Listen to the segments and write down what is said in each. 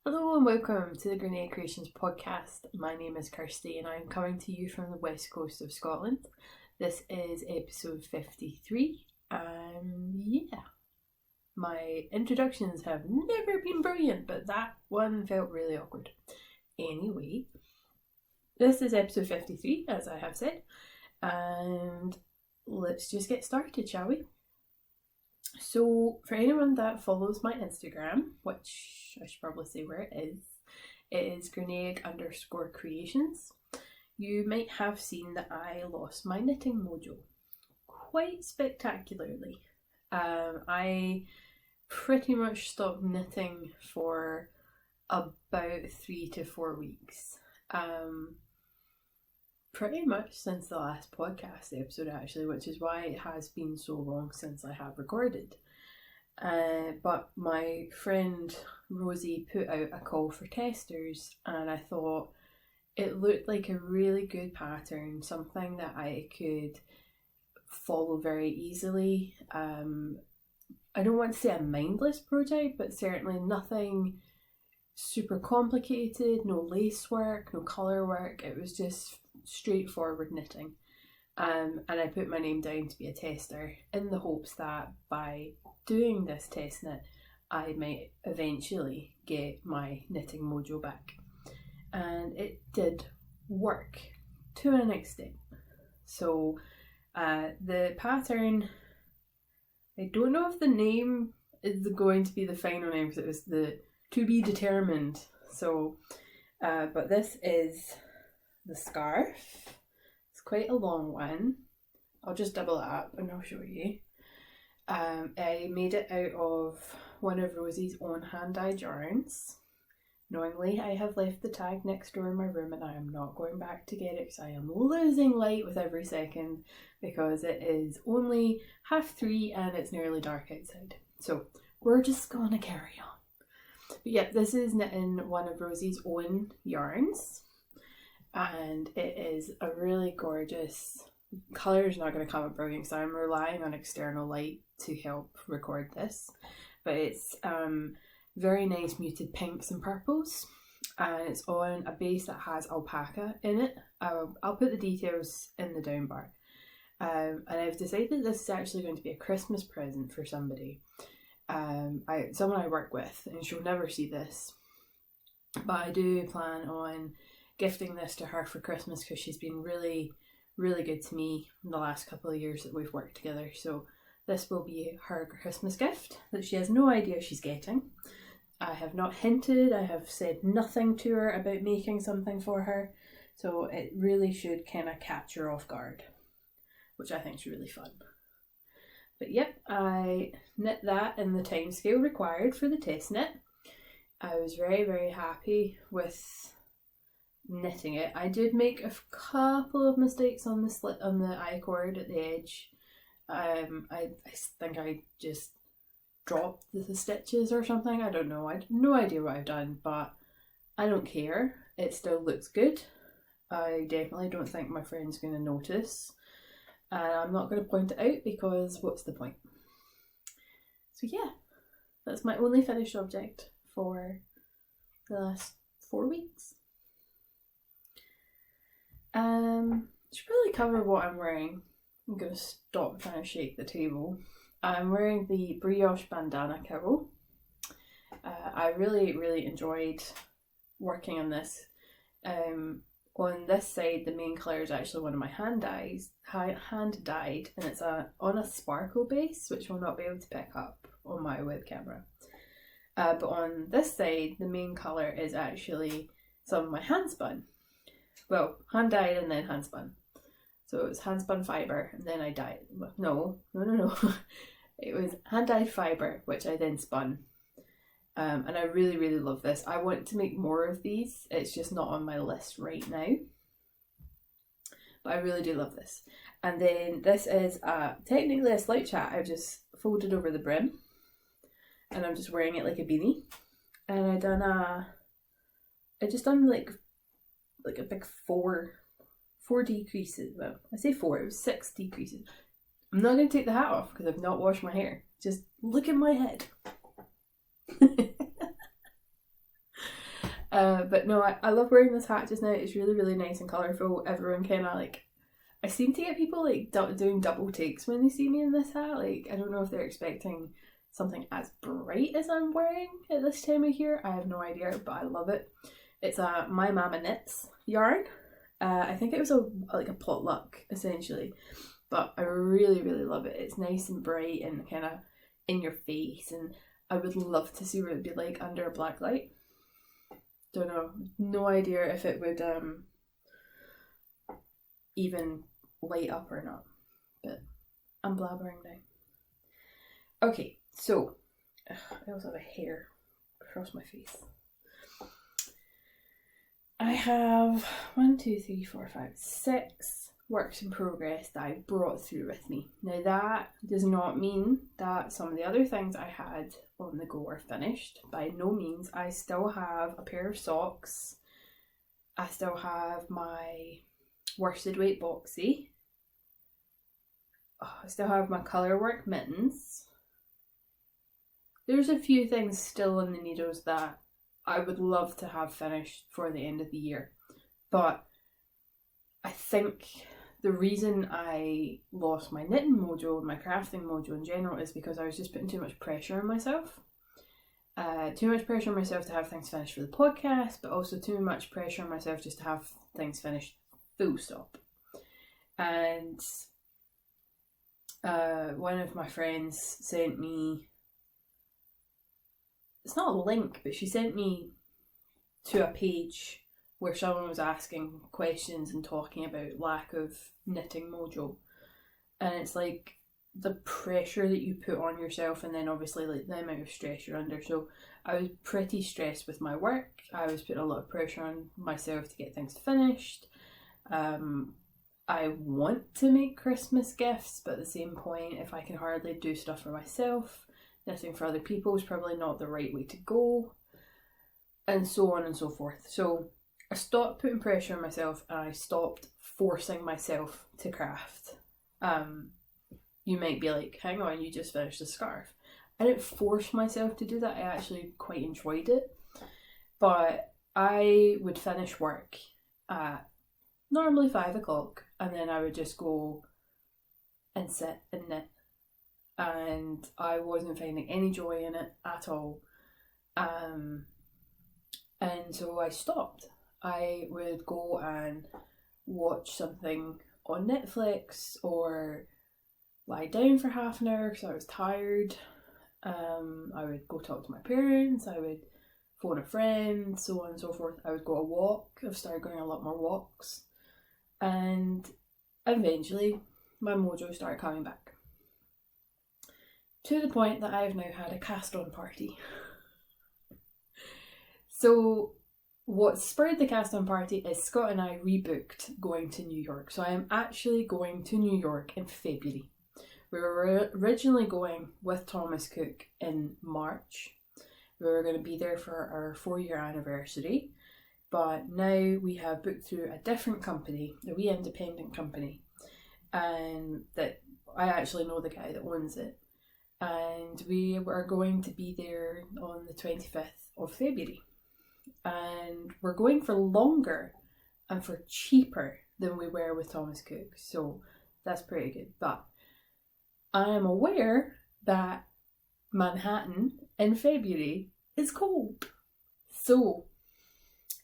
Hello and welcome to the Grianaig Creations podcast. My name is Kirsty and I'm coming to you from the west coast of Scotland. This is episode 53 and my introductions have never been brilliant, but that one felt really awkward. Anyway, this is episode 53 as I have said, and let's just get started, shall we? So, for anyone that follows my Instagram, which I should probably say where it is Grianaig_creations. You might have seen that I lost my knitting mojo quite spectacularly. I pretty much stopped knitting for about 3 to 4 weeks. Pretty much since the last podcast episode actually, which is why it has been so long since I have recorded. But my friend Rosie put out a call for testers and I thought it looked like a really good pattern, something that I could follow very easily. I don't want to say a mindless project, but certainly nothing super complicated, no lace work, no colour work. It was just straightforward knitting. And I put my name down to be a tester in the hopes that by doing this test knit, I might eventually get my knitting mojo back. And it did work to an extent. So the pattern, I don't know if the name is going to be the final name because it was the to be determined. So, but this is the scarf. It's quite a long one. I'll just double it up and I'll show you. I made it out of one of Rosie's own hand-dyed yarns. Knowingly, I have left the tag next door in my room and I am not going back to get it because I am losing light with every second because it is only 3:30 and it's nearly dark outside. So we're just gonna carry on. But yeah, this is knitting one of Rosie's own yarns and it is a really gorgeous colour. Is not going to come out brilliant because I'm relying on external light to help record this, but it's very nice muted pinks and purples and it's on a base that has alpaca in it. I'll put the details in the down bar, and I've decided this is actually going to be a Christmas present for somebody. Someone I work with, and she'll never see this, but I do plan on gifting this to her for Christmas because she's been really good to me in the last couple of years that we've worked together. So this will be her Christmas gift that she has no idea she's getting. I have not hinted, I have said nothing to her about making something for her, so it really should kind of catch her off guard, which I think is really fun. But yep, I knit that in the time scale required for the test knit. I was very happy with knitting it. I did make a couple of mistakes on the slit on the I-cord at the edge. I think I just dropped the stitches or something. I don't know. I have no idea what I've done, but I don't care. It still looks good. I definitely don't think my friend's going to notice. And I'm not going to point it out because what's the point? So yeah, that's my only finished object for the last 4 weeks. Should really cover what I'm wearing. I'm going to stop trying to shake the table. I'm wearing the brioche bandana cowl. I really enjoyed working on this. On this side, the main colour is actually one of my hand dyed, and it's on a sparkle base, which will not be able to pick up on my web camera. But on this side, the main colour is actually some of my hand spun. Well, hand dyed and then hand spun. So it was hand spun fibre, and then I dyed. No. It was hand dyed fibre, which I then spun. And I really love this. I want to make more of these. It's just not on my list right now. But I really do love this. And then this is technically a slouch hat. I've just folded over the brim. And I'm just wearing it like a beanie. And I just done like a big four decreases. Well, I say 4, it was 6 decreases. I'm not going to take the hat off because I've not washed my hair. Just look at my head. But no, I love wearing this hat just now. It's really, really nice and colourful. Everyone kind of like, I seem to get people like doing double takes when they see me in this hat. Like, I don't know if they're expecting something as bright as I'm wearing at this time of year. I have no idea, but I love it. It's a My Mama Knits yarn. I think it was like a potluck essentially, but I really, really love it. It's nice and bright and kind of in your face, and I would love to see what it'd be like under a black light. Don't know, no idea if it would even light up or not, but I'm blabbering now. Okay, so I also have a hair across my face. I have 6 works in progress that I brought through with me. Now that does not mean that some of the other things I had on the go are finished. By no means. I still have a pair of socks. I still have my worsted weight boxy. I still have my colourwork mittens. There's a few things still in the needles that I would love to have finished for the end of the year. But I think the reason I lost my knitting mojo and my crafting mojo in general is because I was just putting too much pressure on myself. Too much pressure on myself to have things finished for the podcast, but also too much pressure on myself just to have things finished full stop. And one of my friends sent me, it's not a link, but she sent me to a page where someone was asking questions and talking about lack of knitting mojo. And it's like the pressure that you put on yourself, and then obviously like the amount of stress you're under. So I was pretty stressed with my work. I was putting a lot of pressure on myself to get things finished. I want to make Christmas gifts, but at the same point, if I can hardly do stuff for myself, knitting for other people is probably not the right way to go, and so on and so forth. So I stopped putting pressure on myself, and I stopped forcing myself to craft. You might be like, hang on, you just finished a scarf. I didn't force myself to do that. I actually quite enjoyed it. But I would finish work at normally 5 o'clock, and then I would just go and sit and knit. And I wasn't finding any joy in it at all. And so I stopped. I would go and watch something on Netflix or lie down for half an hour because I was tired. I would go talk to my parents. I would phone a friend, so on and so forth. I would go a walk. I've started going a lot more walks. And eventually my mojo started coming back. To the point that I have now had a cast-on party. So what spurred the cast-on party is Scott and I rebooked going to New York. So I am actually going to New York in February. We were originally going with Thomas Cook in March. We were going to be there for our 4-year anniversary. But now we have booked through a different company, a wee independent company. And that I actually know the guy that owns it. And we are going to be there on the 25th of February. And we're going for longer and for cheaper than we were with Thomas Cook. So that's pretty good. But I am aware that Manhattan in February is cold. So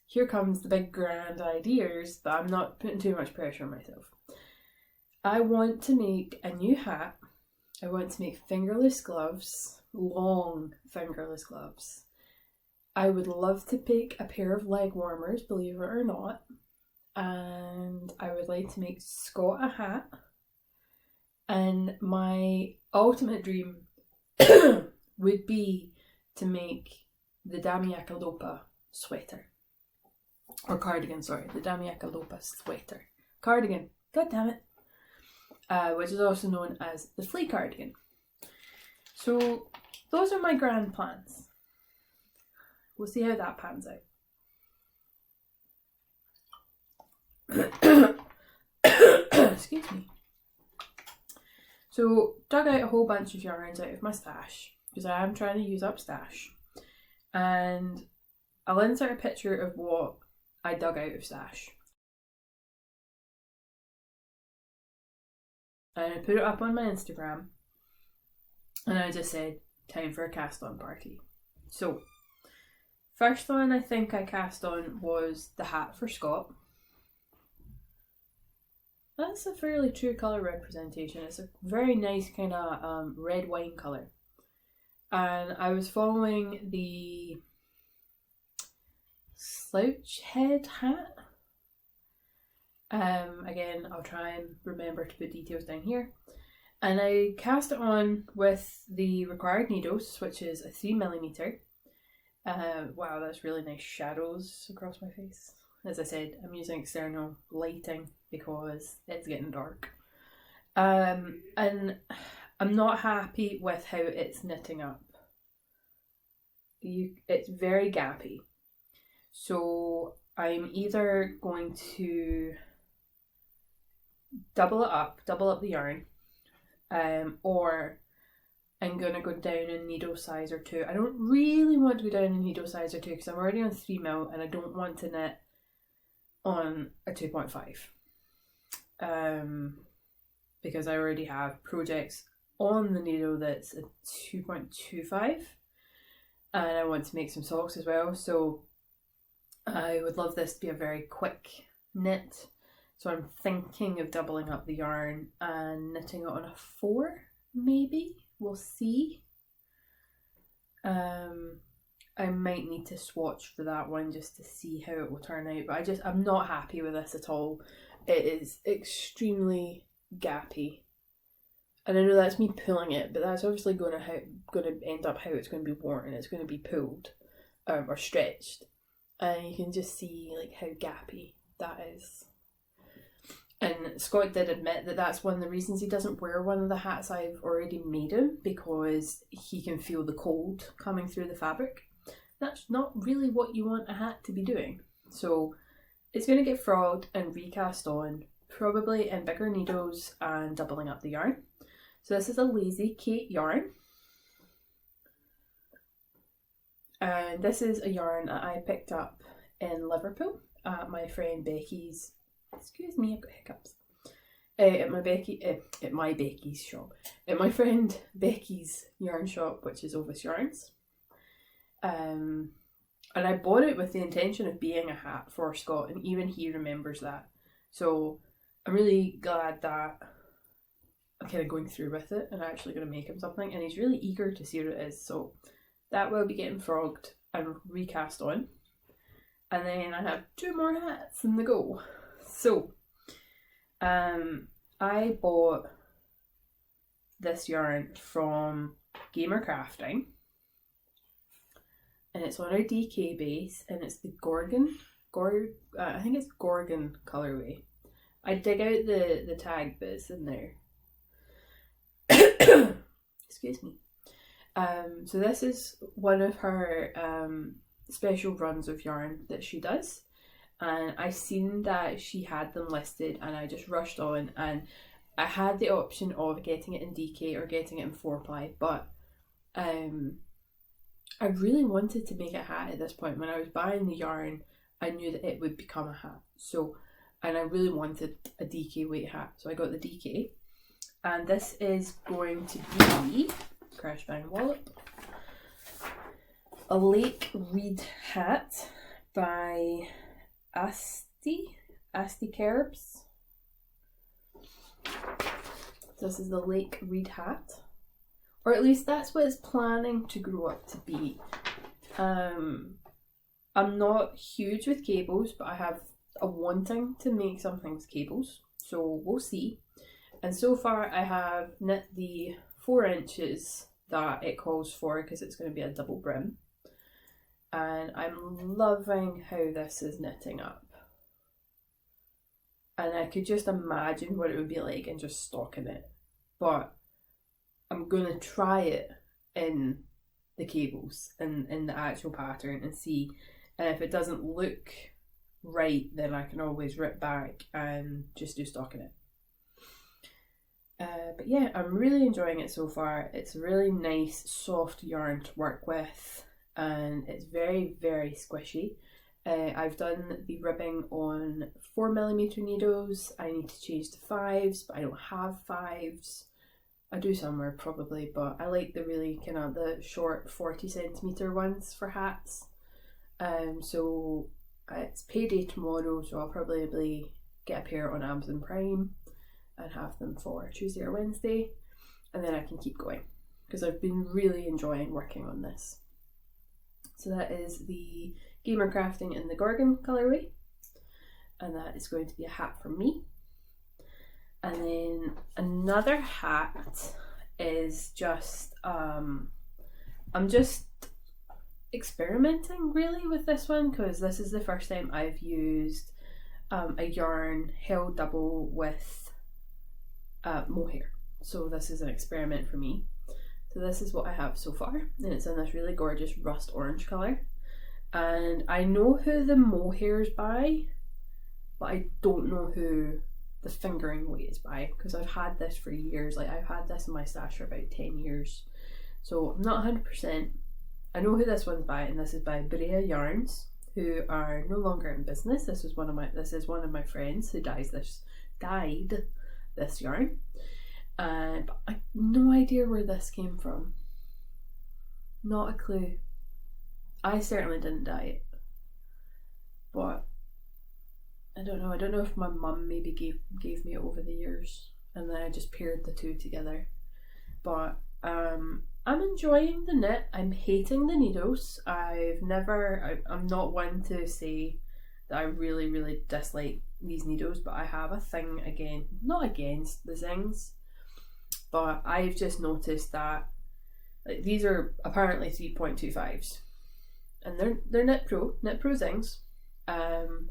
here comes the big grand ideas, but I'm not putting too much pressure on myself. I want to make a new hat. I want to make fingerless gloves, long fingerless gloves. I would love to pick a pair of leg warmers, believe it or not. And I would like to make Scott a hat. And my ultimate dream would be to make the Damiakalopa sweater. Or cardigan, sorry. The Damiakalopa sweater. Cardigan. God damn it. Which is also known as the flea cardigan. So those are my grand plans. We'll see how that pans out. Excuse me. So dug out a whole bunch of yarns out of my stash because I am trying to use up stash. And I'll insert a picture of what I dug out of stash. And I put it up on my Instagram. And I just said, time for a cast on party. So, first one I think I cast on was the hat for Scott. That's a fairly true colour representation. It's a very nice kind of red wine colour. And I was following the slouch head hat. Again, I'll try and remember to put details down here. And I cast it on with the required needles, which is a 3mm. Wow, that's really nice shadows across my face. As I said, I'm using external lighting because it's getting dark. And I'm not happy with how it's knitting up. It's very gappy. So I'm either going to double up the yarn, or I'm going to go down a needle size or two. I don't really want to go down a needle size or two because I'm already on 3mm and I don't want to knit on a 2.5. Because I already have projects on the needle that's a 2.25 and I want to make some socks as well, so I would love this to be a very quick knit. So I'm thinking of doubling up the yarn and knitting it on a 4, maybe. We'll see. I might need to swatch for that one just to see how it will turn out, but I'm not happy with this at all. It is extremely gappy. And I know that's me pulling it, but that's obviously going to end up how it's going to be worn. It's going to be pulled or stretched. And you can just see like how gappy that is. And Scott did admit that that's one of the reasons he doesn't wear one of the hats I've already made him, because he can feel the cold coming through the fabric. That's not really what you want a hat to be doing. So it's going to get frogged and recast on, probably in bigger needles and doubling up the yarn. So this is a Lazy Kate yarn. And this is a yarn that I picked up in Liverpool at my friend Becky's. Excuse me, I've got hiccups. At my friend Becky's yarn shop, which is Ovis Yarns. And I bought it with the intention of being a hat for Scott, and even he remembers that. So I'm really glad that I'm kind of going through with it and actually going to make him something, and he's really eager to see what it is. So that will be getting frogged and recast on. And then I have 2 more hats in the go. So, I bought this yarn from Gamer Crafting, and it's on a DK base, and it's the I think it's Gorgon colorway. I dig out the tag bits in there. Excuse me. So this is one of her special runs of yarn that she does. And I seen that she had them listed, and I just rushed on, and I had the option of getting it in DK or getting it in 4-ply, but I really wanted to make a hat at this point. When I was buying the yarn, I knew that it would become a hat. So, and I really wanted a DK weight hat, so I got the DK. And this is going to be, crash bang wallop, a Lake Reed hat by Asti Kerbs. This is the Lake Reed hat, or at least that's what it's planning to grow up to be. I'm not huge with cables, but I have a wanting to make something with cables, so we'll see. And so far I have knit the 4 inches that it calls for, because it's going to be a double brim. And I'm loving how this is knitting up. And I could just imagine what it would be like in just stocking it. But I'm going to try it in the cables and in the actual pattern and see. And if it doesn't look right, then I can always rip back and just do stocking it. But yeah, I'm really enjoying it so far. It's a really nice, soft yarn to work with. and it's very, very squishy. I've done the ribbing on 4mm needles. I need to change to 5s, but I don't have 5s. I do somewhere probably, but I like the really kind of the short 40cm ones for hats. So it's payday tomorrow, so I'll probably get a pair on Amazon Prime and have them for Tuesday or Wednesday, and then I can keep going because I've been really enjoying working on this. So that is the Gamer Crafting in the Gorgon colourway, and that is going to be a hat for me. And then another hat is just I'm just experimenting really with this one, because this is the first time I've used a yarn held double with mohair. So this is an experiment for me. So this is what I have so far, and it's in this really gorgeous rust orange colour. And I know who the mohair's by, but I don't know who the fingering weight is by, because I've had this for years. Like, I've had this in my stash for about 10 years. So I'm not 100%. I know who this one's by, and this is by Brea Yarns, who are no longer in business. This is one of my friends who dyed this yarn. But I have no idea where this came from. Not a clue. I certainly didn't dye it. But I don't know. I don't know if my mum maybe gave me it over the years, and then I just paired the two together. But I'm enjoying the knit. I'm hating the needles. I'm not one to say that I really, really dislike these needles, but I have a thing not against the zings, but I've just noticed that, like, these are apparently 3.25s, and they're Knit Pro zings, and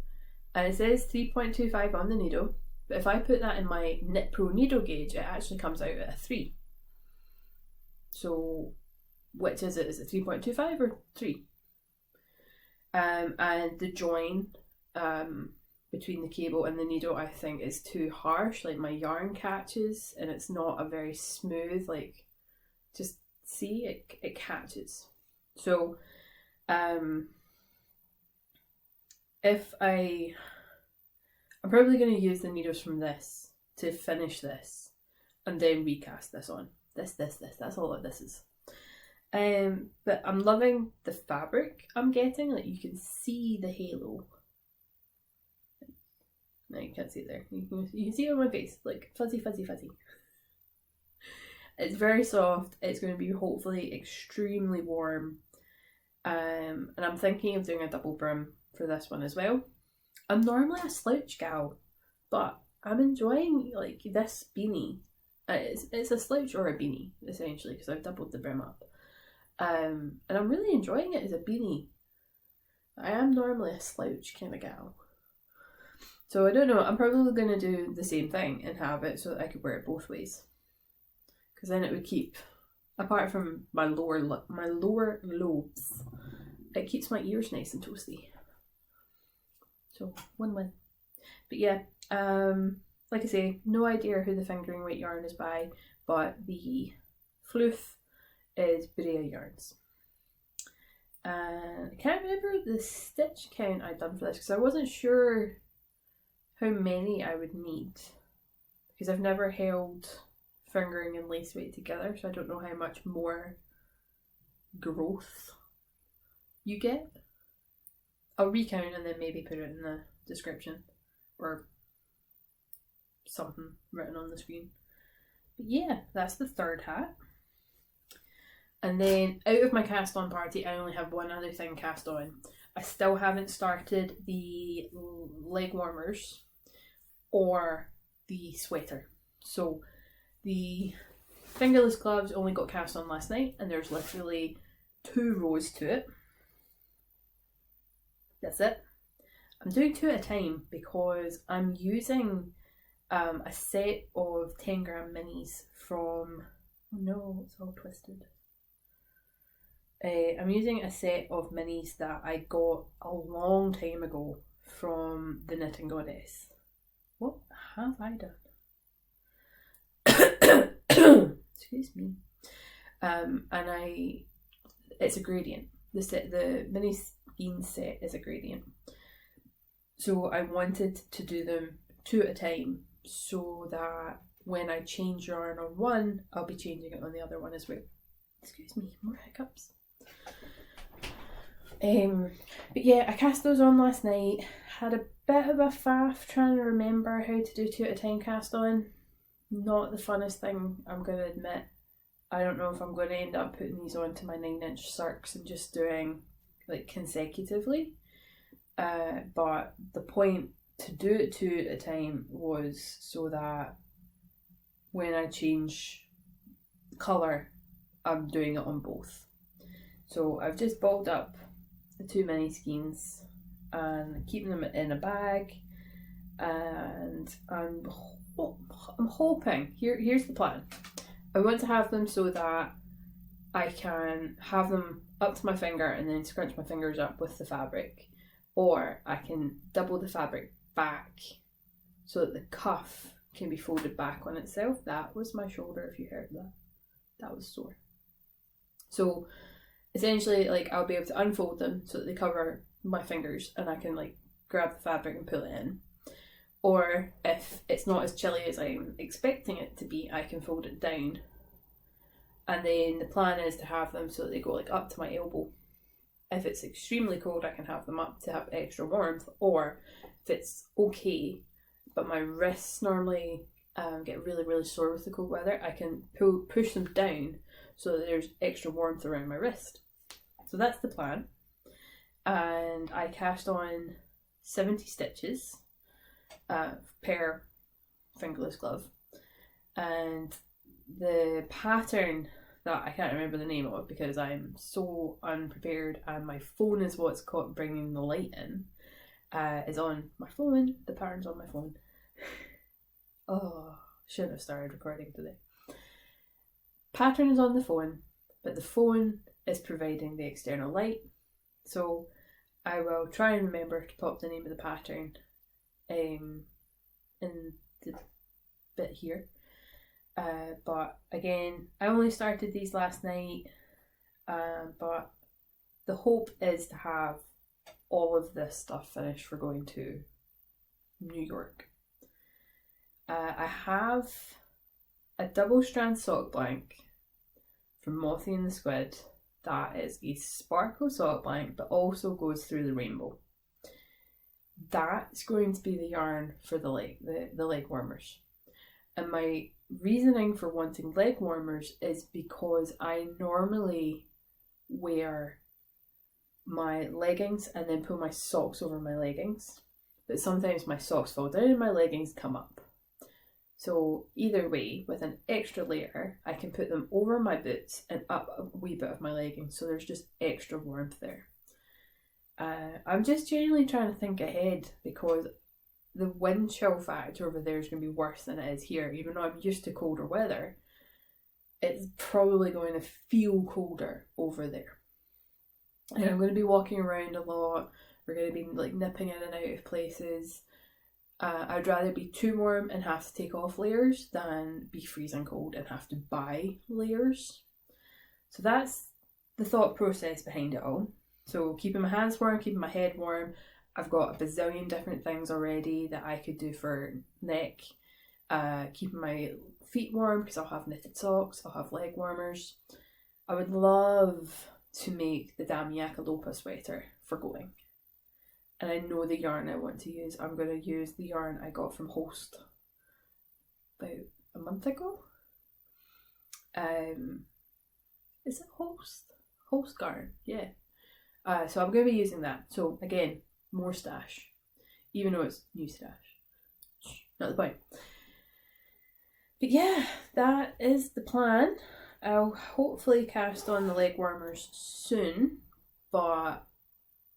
it says 3.25 on the needle, but if I put that in my Knit Pro needle gauge, it actually comes out at a 3. So which is it? Is it 3.25 or 3? And the join between the cable and the needle, I think, is too harsh. Like, my yarn catches, and it's not a very smooth, like, just see, it catches. So if I'm probably going to use the needles from this to finish this, and then recast this on. This, that's all that this is. But I'm loving the fabric I'm getting. Like, you can see the halo. No, you can't see it there. You can see it on my face, like fuzzy, fuzzy, fuzzy. It's very soft. It's going to be hopefully extremely warm. And I'm thinking of doing a double brim for this one as well. I'm normally a slouch gal, but I'm enjoying, like, this beanie. It's a slouch or a beanie, essentially, because I've doubled the brim up. And I'm really enjoying it as a beanie. I am normally a slouch kind of gal. So I don't know, I'm probably going to do the same thing and have it so that I could wear it both ways. Because then it would keep, apart from my lower lobes, it keeps my ears nice and toasty. So, win-win. But yeah, like I say, no idea who the fingering weight yarn is by, but the floof is Brea Yarns. And I can't remember the stitch count I'd done for this, because I wasn't sure how many I would need, because I've never held fingering and lace weight together, so I don't know how much more growth you get. I'll recount and then maybe put it in the description or something written on the screen. But yeah, that's the third hat. And then out of my cast on party, I only have one other thing cast on. I still haven't started the leg warmers or the sweater. So the fingerless gloves only got cast on last night, and there's literally 2 rows to it. That's it. I'm doing 2 at a time because I'm using a set of 10 gram minis from, oh no, it's all twisted. I'm using a set of minis that I got a long time ago from the Knitting Goddess. What have I done? Excuse me. And it's a gradient. the mini skein set is a gradient. So I wanted to do them 2 at a time so that when I change yarn on one, I'll be changing it on the other one as well. Excuse me, more hiccups. But yeah, I cast those on last night. Had a bit of a faff trying to remember how to do 2 at a time cast on. Not the funnest thing, I'm going to admit. I don't know if I'm going to end up putting these onto my 9-inch circs and just doing like consecutively. But the point to do it 2 at a time was so that when I change colour, I'm doing it on both. So I've just balled up the 2 mini skeins and keeping them in a bag, and I'm hoping, here's the plan. I want to have them so that I can have them up to my finger and then scrunch my fingers up with the fabric, or I can double the fabric back so that the cuff can be folded back on itself. That was my shoulder, if you heard that. That was sore. So essentially, like, I'll be able to unfold them so that they cover my fingers and I can like grab the fabric and pull it in. Or if it's not as chilly as I'm expecting it to be, I can fold it down. And then the plan is to have them so that they go like up to my elbow. If it's extremely cold, I can have them up to have extra warmth. Or if it's okay, but my wrists normally get really, really sore with the cold weather, I can push them down so that there's extra warmth around my wrist. So that's the plan. And I cast on 70 stitches per fingerless glove. And the pattern that I can't remember the name of because I'm so unprepared and my phone is what's caught bringing the light in, is on my phone. The pattern's on my phone. Oh, shouldn't have started recording today. Pattern is on the phone, but the phone is providing the external light. So I will try and remember to pop the name of the pattern in the bit here. But again, I only started these last night, but the hope is to have all of this stuff finished for going to New York. I have a double strand sock blank from Mothy and the Squid that is a sparkle sock blank but also goes through the rainbow. That's going to be the yarn for the leg warmers. And my reasoning for wanting leg warmers is because I normally wear my leggings and then pull my socks over my leggings, but sometimes my socks fall down and my leggings come up. So either way, with an extra layer, I can put them over my boots and up a wee bit of my leggings, so there's just extra warmth there. I'm just genuinely trying to think ahead because the wind chill factor over there is going to be worse than it is here. Even though I'm used to colder weather, it's probably going to feel colder over there. And I'm going to be walking around a lot. We're going to be like nipping in and out of places. I'd rather be too warm and have to take off layers than be freezing cold and have to buy layers. So that's the thought process behind it all. So keeping my hands warm, keeping my head warm. I've got a bazillion different things already that I could do for neck. Keeping my feet warm because I'll have knitted socks, I'll have leg warmers. I would love to make the Damiakalopa sweater for going. And I know the yarn I want to use. I'm going to use the yarn I got from Host about a month ago. Is it Host? Host yarn, yeah. So I'm going to be using that. So again, more stash. Even though it's new stash. Not the point. But yeah, that is the plan. I'll hopefully cast on the leg warmers soon. But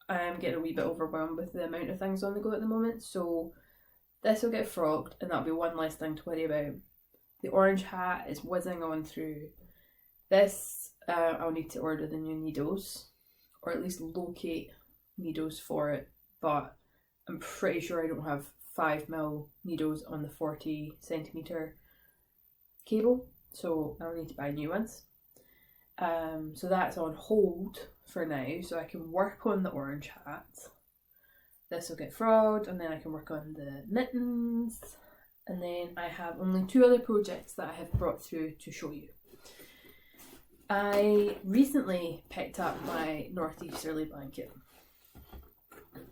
I am getting a wee bit overwhelmed with the amount of things on the go at the moment, so this will get frogged and that'll be one less thing to worry about. The orange hat is whizzing on through. This, I'll need to order the new needles, or at least locate needles for it, but I'm pretty sure I don't have 5mm needles on the 40cm cable, so I'll need to buy new ones. So that's on hold for now, so I can work on the orange hat. This will get frayed, and then I can work on the mittens, and then I have only 2 other projects that I have brought through to show you. I recently picked up my northeasterly blanket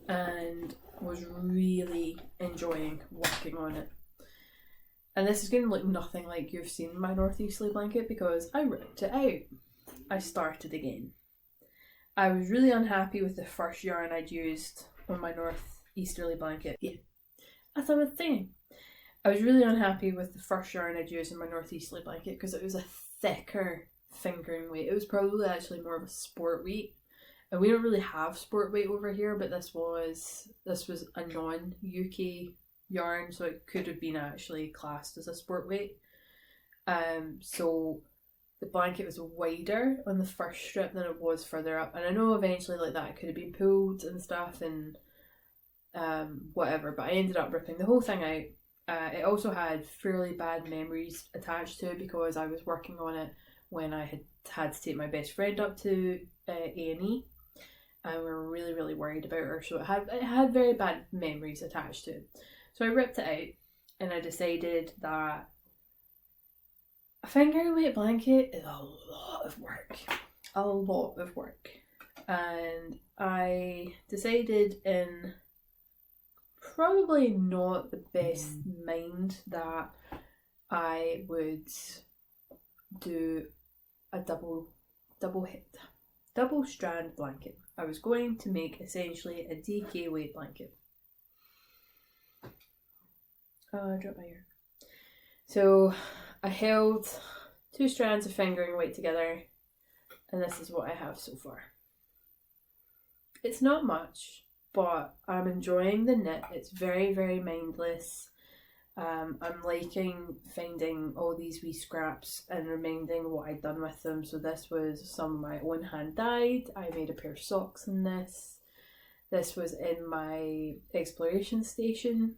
and was really enjoying working on it. And this is going to look nothing like you've seen my northeasterly blanket because I ripped it out. I started again. I was really unhappy with the first yarn I'd used on my northeasterly blanket. Yeah, as I was saying, I was really unhappy with the first yarn I'd used in my northeasterly blanket because it was a thicker fingering weight. It was probably actually more of a sport weight, and we don't really have sport weight over here, but this was a non-UK yarn, so it could have been actually classed as a sport weight. So the blanket was wider on the first strip than it was further up, and I know eventually like that could have been pulled and stuff and whatever, but I ended up ripping the whole thing out. It also had fairly bad memories attached to it because I was working on it when I had to take my best friend up to A&E, and we were really, really worried about her, so it had very bad memories attached to it. So I ripped it out, and I decided that a fingering weight blanket is a lot of work. And I decided in probably not the best mind that I would do a double strand blanket. I was going to make essentially a DK weight blanket. Oh, I dropped my ear. So I held 2 strands of fingering weight together, and this is what I have so far. It's not much, but I'm enjoying the knit. It's very, very mindless. I'm liking finding all these wee scraps and reminding what I'd done with them. So this was some of my own hand dyed. I made a pair of socks in this. This was in my exploration station.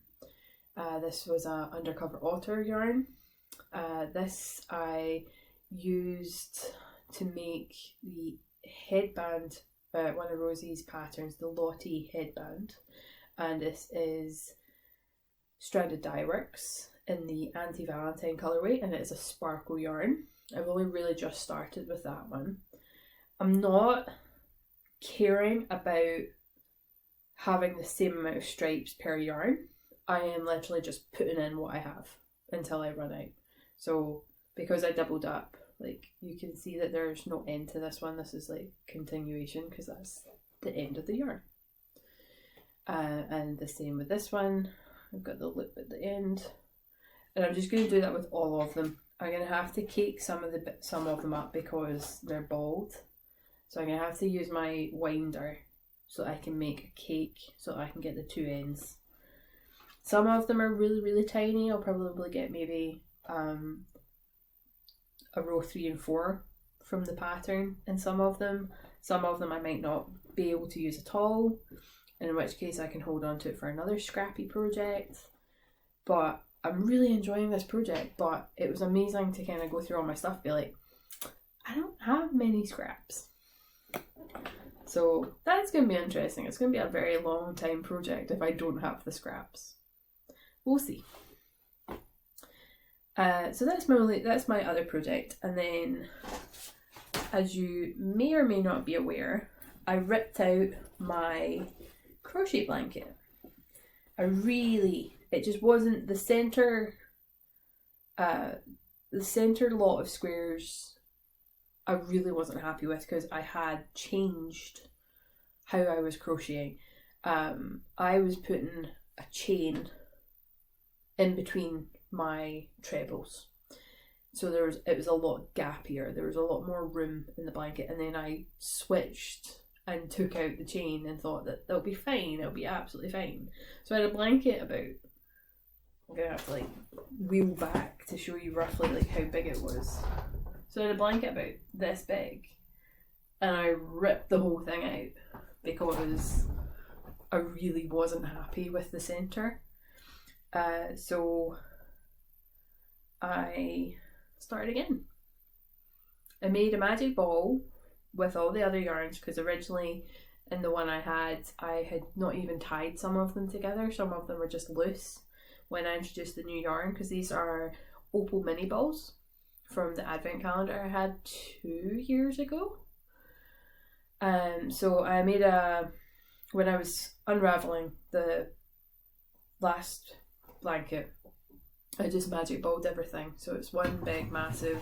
This was a undercover otter yarn. This I used to make the headband, one of Rosie's patterns, the Lottie headband, and this is Stranded Dye Works in the Anti-Valentine colourway, and it is a sparkle yarn. I've only really just started with that one. I'm not caring about having the same amount of stripes per yarn. I am literally just putting in what I have until I run out. So because I doubled up, like you can see that there's no end to this one. This is like continuation because that's the end of the yarn. And the same with this one. I've got the loop at the end, and I'm just going to do that with all of them. I'm going to have to cake some of them up because they're bald, so I'm going to have to use my winder so I can make a cake so I can get the 2 ends. Some of them are really, really tiny. I'll probably get maybe a row 3 and 4 from the pattern in some of them. Some of them I might not be able to use at all, in which case I can hold on to it for another scrappy project. But I'm really enjoying this project, but it was amazing to kind of go through all my stuff and be like, I don't have many scraps. So that's going to be interesting. It's going to be a very long time project if I don't have the scraps. We'll see. So that's my other project, and then as you may or may not be aware, I ripped out my crochet blanket. It just wasn't the center lot of squares. I really wasn't happy with because I had changed how I was crocheting. I was putting a chain in between my trebles, so it was a lot gappier. There was a lot more room in the blanket, and then I switched and took out the chain and thought that that'll be fine, it'll be absolutely fine. So I had a blanket about, I'm gonna have to like wheel back to show you roughly like how big it was. So I had a blanket about this big, and I ripped the whole thing out because I really wasn't happy with the centre. So I started again. I made a magic ball with all the other yarns, because originally in the one I had not even tied some of them together. Some of them were just loose when I introduced the new yarn, because these are opal mini balls from the advent calendar I had 2 years ago. So I made when I was unraveling the last blanket, I just magic balled everything. So it's one big massive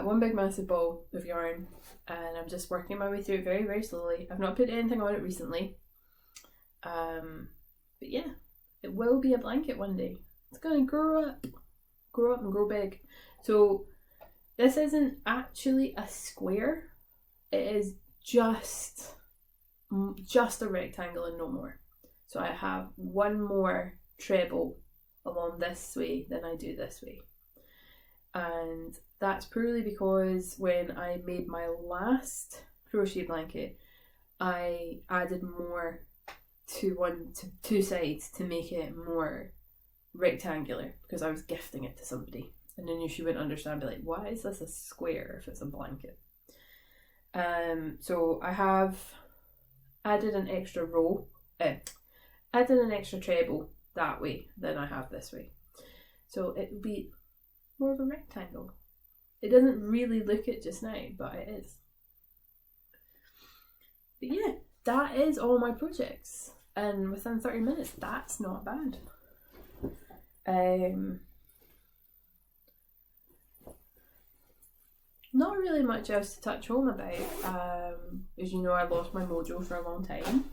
one big massive ball of yarn, and I'm just working my way through it very, very slowly. I've not put anything on it recently, but yeah, it will be a blanket one day. It's gonna grow up and grow big. So this isn't actually a square, it is just a rectangle and no more. So I have one more treble along this way than I do this way, and that's purely because when I made my last crochet blanket, I added more to two sides to make it more rectangular, because I was gifting it to somebody and I knew she wouldn't understand, be like, why is this a square if it's a blanket? So I have added an extra row, added an extra treble that way than I have this way, so it will be more of a rectangle. It doesn't really look it just now, but it is. But yeah, that is all my projects, and within 30 minutes, that's not bad. Not really much else to touch home about. As you know, I lost my mojo for a long time.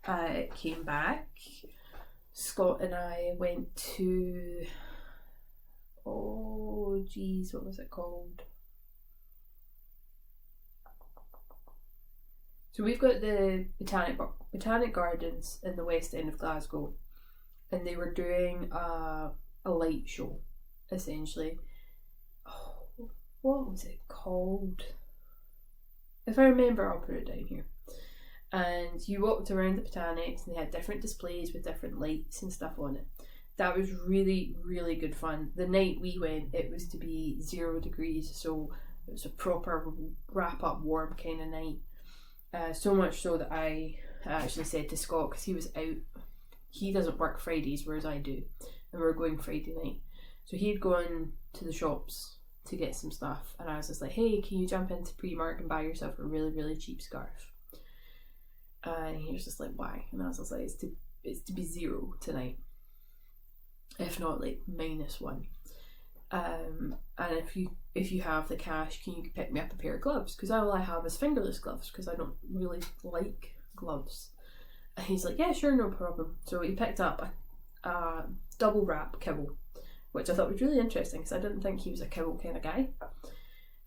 It came back. Scott and I went to, oh geez, what was it called? So we've got the Botanic Gardens in the West End of Glasgow, and they were doing a light show, essentially. Oh, what was it called? If I remember, I'll put it down here. And you walked around the botanics, and they had different displays with different lights and stuff on it. That was really, really good fun. The night we went, it was to be 0 degrees, so it was a proper wrap up warm kind of night. So much so that I actually said to Scott, because he was out, he doesn't work Fridays, whereas I do, and we were going Friday night. So he'd gone to the shops to get some stuff, and I was just like, hey, can you jump into Primark and buy yourself a really, really cheap scarf? And he was just like, why? And I was just like, it's to be 0 tonight, if not like -1. And if you have the cash, can you pick me up a pair of gloves? Because all I have is fingerless gloves, because I don't really like gloves. And he's like, yeah, sure, no problem. So he picked up a double wrap kibble, which I thought was really interesting, because I didn't think he was a kibble kind of guy.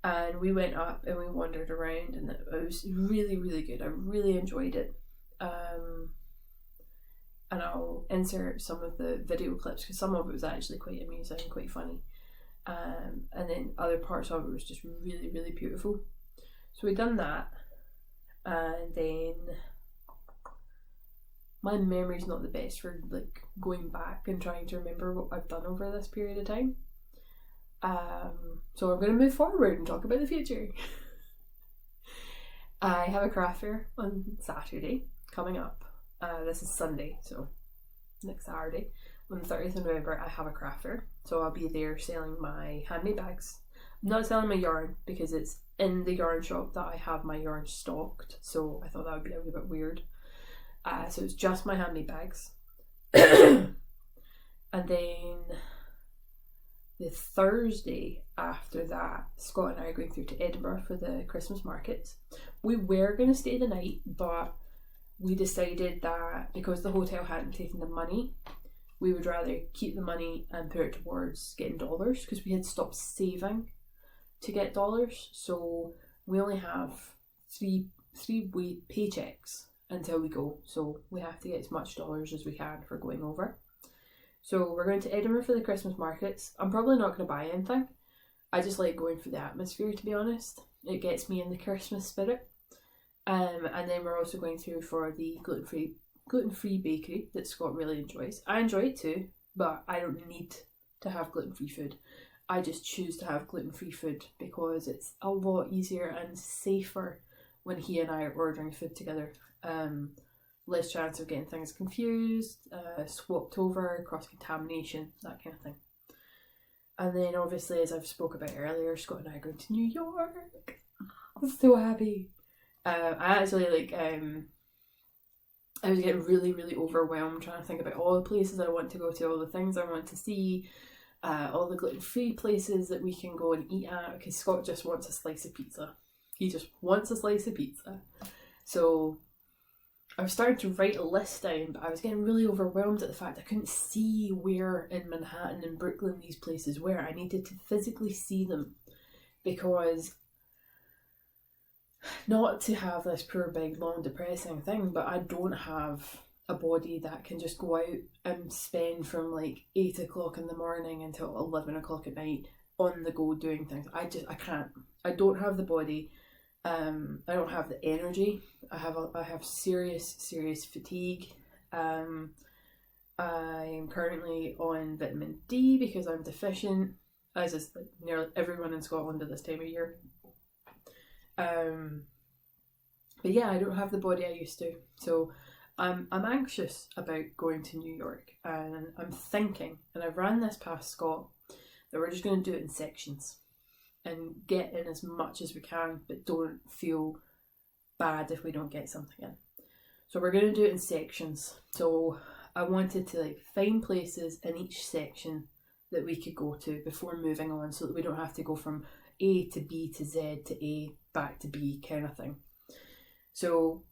And we went up and we wandered around, and it was really, really good. I really enjoyed it. And I'll insert some of the video clips, because some of it was actually quite amusing and quite funny. And then other parts of it was just really, really beautiful. So we done that, and then my memory's not the best for like going back and trying to remember what I've done over this period of time. So I'm going to move forward and talk about the future. I have a craft fair on Saturday coming up. This is Sunday, so next Saturday, on the 30th of November, I have a craft fair. So I'll be there selling my handmade bags. I'm not selling my yarn, because it's in the yarn shop that I have my yarn stocked, so I thought that would be a wee bit weird. So it's just my handmade bags. And then the Thursday after that, Scott and I are going through to Edinburgh for the Christmas markets. We were going to stay the night, but we decided that because the hotel hadn't taken the money, we would rather keep the money and put it towards getting dollars, because we had stopped saving to get dollars. So we only have three paychecks until we go, so we have to get as much dollars as we can for going over. So we're going to Edinburgh for the Christmas markets. I'm probably not going to buy anything. I just like going for the atmosphere, to be honest. It gets me in the Christmas spirit. And then we're also going through for the gluten-free bakery that Scott really enjoys. I enjoy it too, but I don't need to have gluten-free food. I just choose to have gluten-free food because it's a lot easier and safer when he and I are ordering food together. Less chance of getting things confused, swapped over, cross-contamination, that kind of thing. And then obviously, as I've spoke about earlier, Scott and I are going to New York. I'm so happy. I actually I was getting really, really overwhelmed trying to think about all the places I want to go to, all the things I want to see, all the gluten-free places that we can go and eat at, because Scott just wants a slice of pizza. He just wants a slice of pizza. So I was starting to write a list down, but I was getting really overwhelmed at the fact I couldn't see where in Manhattan and Brooklyn these places were. I needed to physically see them, because not to have this poor big long depressing thing, but I don't have a body that can just go out and spend from like 8 o'clock in the morning until 11 o'clock at night on the go doing things. I can't. I don't have the body. I don't have the energy. I have serious fatigue. I am currently on vitamin D because I'm deficient, as is like nearly everyone in Scotland at this time of year. But yeah, I don't have the body I used to, so I'm anxious about going to New York, and I'm thinking, and I've ran this past Scott, that we're just going to do it in sections and get in as much as we can, but don't feel bad if we don't get something in. So we're going to do it in sections. So I wanted to like find places in each section that we could go to before moving on, so that we don't have to go from A to B to Z to A back to B kind of thing. So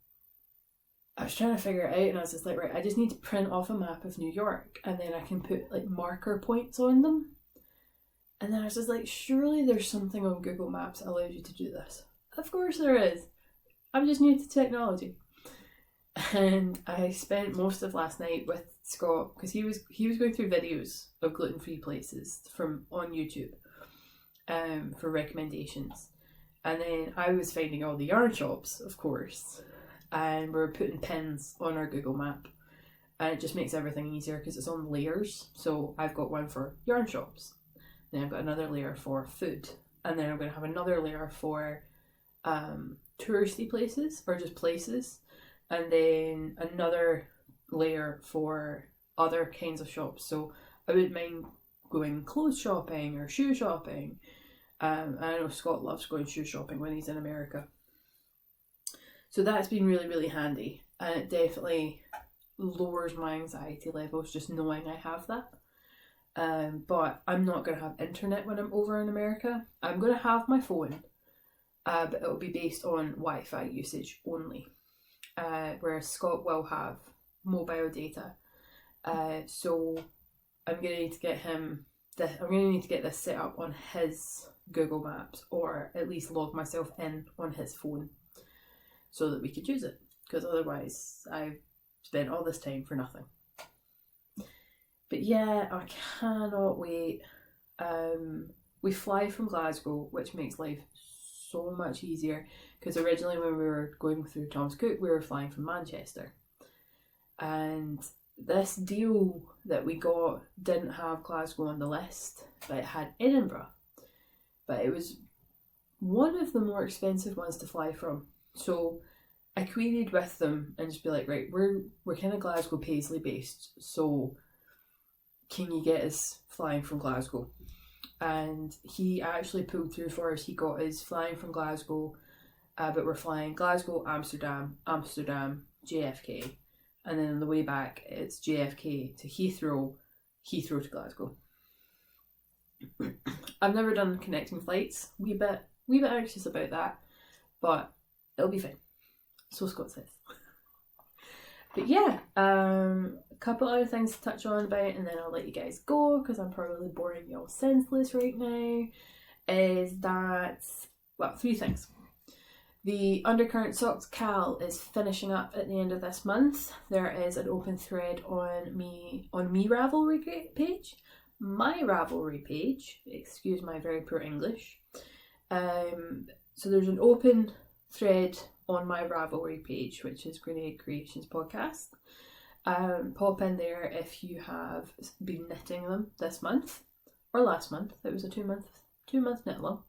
I was trying to figure it out, and I was just like, right, I just need to print off a map of New York, and then I can put like marker points on them. And then I was just like, surely there's something on Google Maps that allows you to do this. Of course there is. I'm just new to technology. And I spent most of last night with Scott, because he was going through videos of gluten-free places from on YouTube for recommendations. And then I was finding all the yarn shops, of course, and we're putting pins on our Google map, and it just makes everything easier because it's on layers. So I've got one for yarn shops, then I've got another layer for food, and then I'm going to have another layer for touristy places or just places, and then another layer for other kinds of shops. So I wouldn't mind going clothes shopping or shoe shopping. I know Scott loves going shoe shopping when he's in America. So that's been really, really handy. And it definitely lowers my anxiety levels just knowing I have that. But I'm not going to have internet when I'm over in America. I'm going to have my phone, but it'll be based on Wi-Fi usage only. Whereas Scott will have mobile data. So I'm going to need to get this set up on his Google Maps, or at least log myself in on his phone so that we could use it, because otherwise I've spent all this time for nothing. But yeah, I cannot wait. We fly from Glasgow, which makes life so much easier, because originally when we were going through Thomas Cook, we were flying from Manchester, and this deal that we got didn't have Glasgow on the list, but it had Edinburgh. But it was one of the more expensive ones to fly from. So I queried with them and just be like, right, we're kind of Glasgow Paisley based, so can you get us flying from Glasgow? And he actually pulled through for us. He got us flying from Glasgow, but we're flying Glasgow, Amsterdam, JFK. And then on the way back, it's JFK to Heathrow, Heathrow to Glasgow. I've never done connecting flights. Wee bit anxious about that, but it'll be fine. So Scott says. But yeah, a couple other things to touch on about, and then I'll let you guys go because I'm probably boring you all senseless right now. Is that, well, 3 things. The Undercurrent Socks Cal is finishing up at the end of this month. There is an open thread on me Ravelry page. My Ravelry page, excuse my very poor English. So there's an open thread on my Ravelry page, which is Grianaig Creations Podcast. Pop in there if you have been knitting them this month. or last month. It was a 2-month knit along.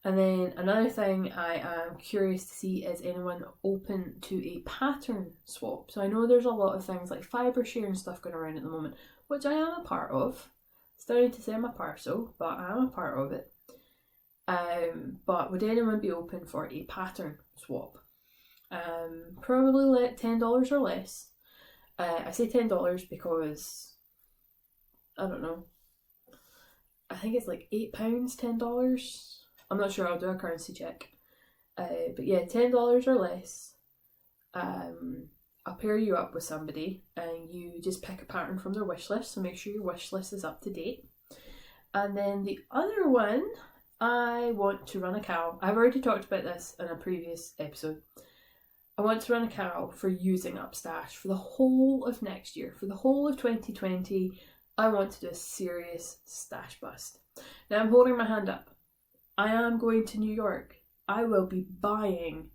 And then another thing I am curious to see is anyone open to a pattern swap. So I know there's a lot of things like fibre share and stuff going around at the moment, which I am a part of. Starting to say I'm a parcel, but I am a part of it. But would anyone be open for a pattern swap? Probably like $10 or less. I say $10 because, I don't know, I think it's like £8, $10. I'm not sure, I'll do a currency check. But yeah, $10 or less. I'll pair you up with somebody and you just pick a pattern from their wish list, so make sure your wish list is up to date. And then the other one, I want to run a cow. I've already talked about this in a previous episode. I want to run a cow for using up stash for the whole of next year. For the whole of 2020, I want to do a serious stash bust. Now I'm holding my hand up. I am going to New York. I will be buying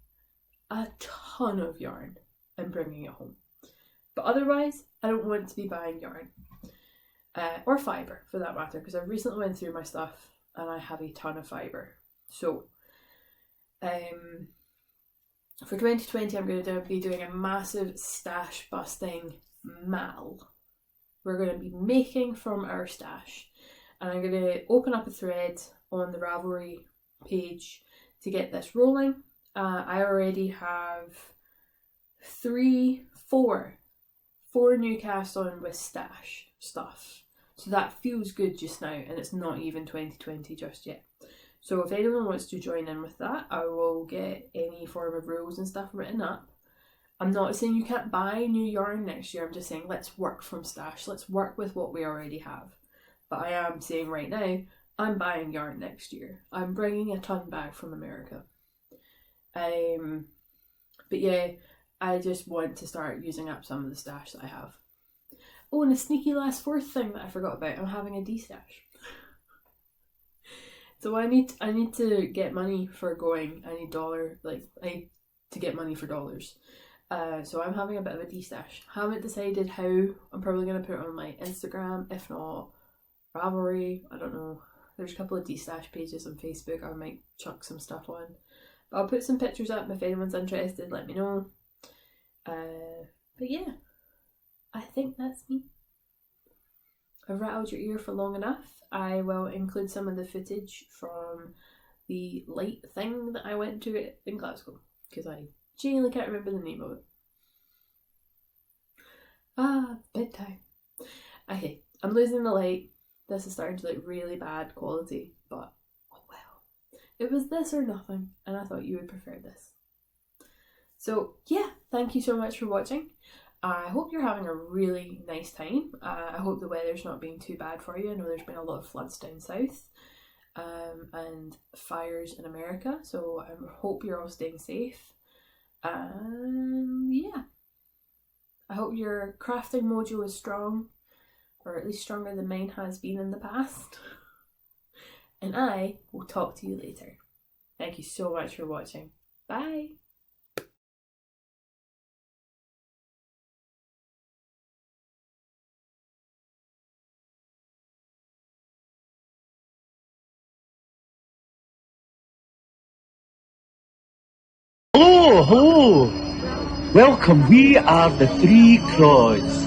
a ton of yarn and bringing it home. But otherwise, I don't want to be buying yarn. Or fibre, for that matter, because I recently went through my stuff and I have a ton of fibre. So, for 2020, I'm going to be doing a massive stash busting mal. We're going to be making from our stash. And I'm going to open up a thread on the Ravelry page to get this rolling. I already have four new cast on with stash stuff. So that feels good just now, and it's not even 2020 just yet. So if anyone wants to join in with that, I will get any form of rules and stuff written up. I'm not saying you can't buy new yarn next year, I'm just saying let's work from stash, let's work with what we already have. But I am saying right now, I'm buying yarn next year. I'm bringing a ton back from America. But yeah, I just want to start using up some of the stash that I have. Oh, and a sneaky last fourth thing that I forgot about, I'm having a de-stash. So I need to get money for going. I need to get money for dollars. So I'm having a bit of a de-stash. Haven't decided how. I'm probably going to put it on my Instagram, if not Ravelry. I don't know. There's a couple of de-stash pages on Facebook I might chuck some stuff on. But I'll put some pictures up if anyone's interested, let me know. But yeah, I think that's me. I've rattled your ear for long enough. I will include some of the footage from the light thing that I went to in Glasgow, because I genuinely can't remember the name of it. Bedtime. Okay, I'm losing the light. This is starting to look really bad quality, but oh well. It was this or nothing, and I thought you would prefer this. So yeah, thank you so much for watching. I hope you're having a really nice time. I hope the weather's not being too bad for you. I know there's been a lot of floods down south and fires in America, so I hope you're all staying safe. Yeah, I hope your crafting mojo is strong, or at least stronger than mine has been in the past. And I will talk to you later. Thank you so much for watching. Bye! Hello. Welcome, we are the Three Crows.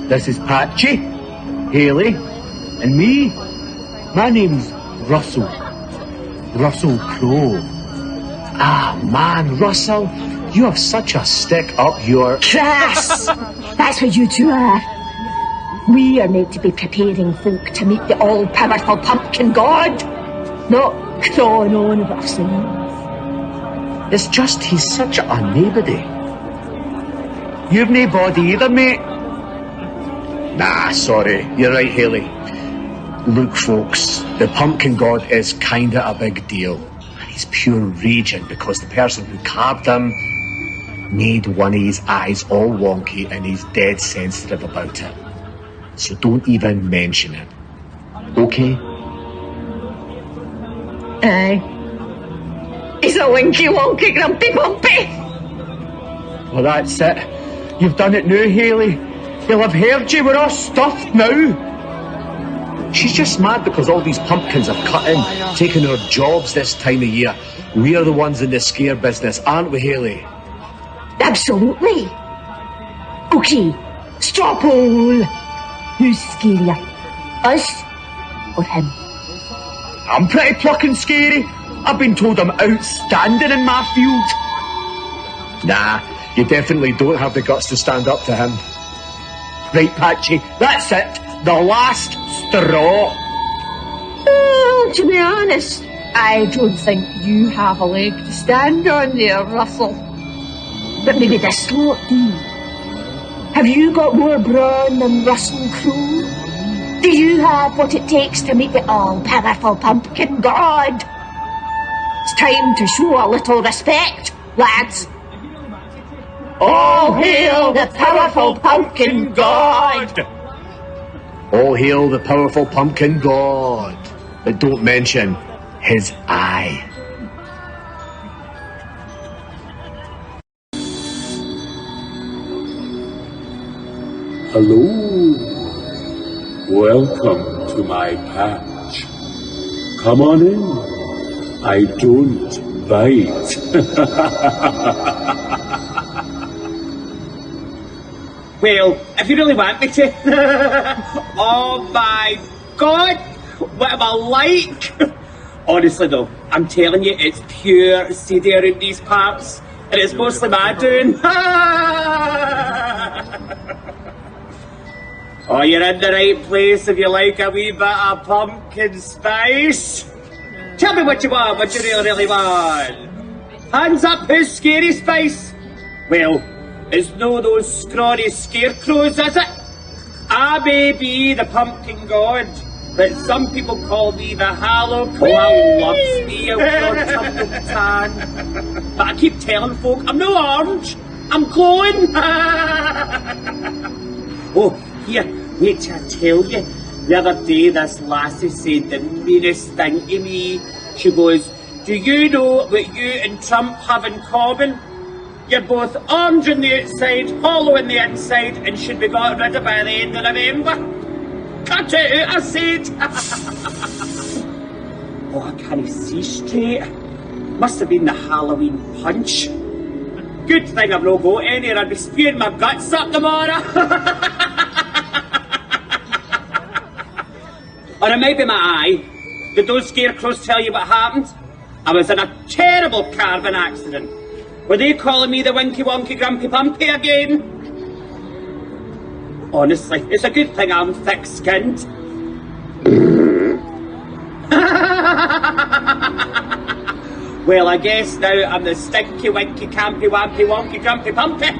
This is Patchy, Hayley, and me. My name's Russell Crowe. Ah man, Russell, you have such a stick up your Crass! That's what you two are. We are meant to be preparing folk to meet the all-powerful pumpkin god, not crawling on of ourselves. It's just he's such a nobody. You've no body either, mate. Nah, sorry, you're right, Hayley. Look, folks, the pumpkin god is kinda a big deal. And he's pure raging because the person who carved him made one of his eyes all wonky and he's dead sensitive about it. So don't even mention it. Okay? Aye. He's a winky wonky grumpy bumpy. Well, that's it. You've done it now, Hayley. He'll have heard you. We're all stuffed now. she's just mad because all these pumpkins have cut in, taking her jobs this time of year. We're the ones in the scare business, aren't we, Hayley? Absolutely. Okay, straw poll. Who's scarier, us or him? I'm pretty plucking scary. I've been told I'm outstanding in my field. Nah, you definitely don't have the guts to stand up to him. Right, Patchy, that's it. The last straw. Well, to be honest, I don't think you have a leg to stand on there, Russell. But maybe this lot do. Have you got more brawn than Russell Crowe? Do you have what it takes to meet the all-powerful pumpkin god? It's time to show a little respect, lads. All hail the powerful pumpkin god! All hail the powerful pumpkin god. But don't mention his eye. Hello. Welcome to my patch. Come on in. I don't bite. Well, if you really want me to. Oh my god! What am I like? Honestly though, I'm telling you, it's pure seedy around these parts. And it's mostly my doing. Oh, you're in the right place if you like a wee bit of pumpkin spice. Tell me what you want, what you really, really want. Hands up, who's scary spice? Well, it's no those scrawny scarecrows, is it? I may be the pumpkin god, but some people call me the Hallow Clown. Loves me a tumble tan. But I keep telling folk I'm no orange, I'm glowing. Oh, here, wait till I tell you. The other day, this lassie said the meanest thing to me. She goes, do you know what you and Trump have in common? You're both orange on the outside, hollow on the inside, and should be got rid of by the end of November. Cut it out, I said. Oh, I can't see straight. Must have been the Halloween punch. Good thing I've no got any, or I'd be spewing my guts up tomorrow. Or it might be my eye. Did those scarecrows tell you what happened? I was in a terrible caravan accident. Were they calling me the Winky Wonky Grumpy Pumpy again? Honestly, it's a good thing I'm thick-skinned. Well, I guess now I'm the Stinky Winky Campy Wampy Wonky Grumpy Pumpy.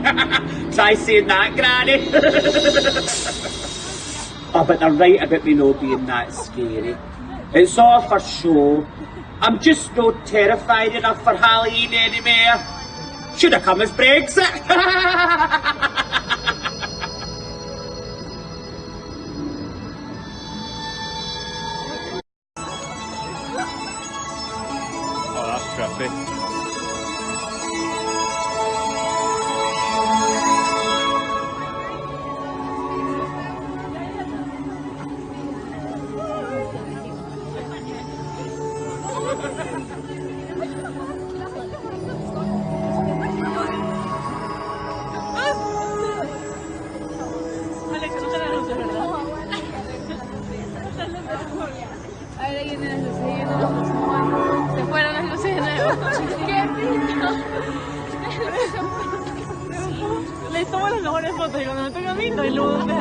Try saying that, Granny. Oh, but they're right about me not being that scary. It's all for show. I'm just not terrified enough for Halloween anymore. Should have come as Brexit. Oh, that's trippy. Se fueron las luces de nuevo. ¡Qué lindo! Les tomo las mejores fotos y cuando me toca a mí no hay luz de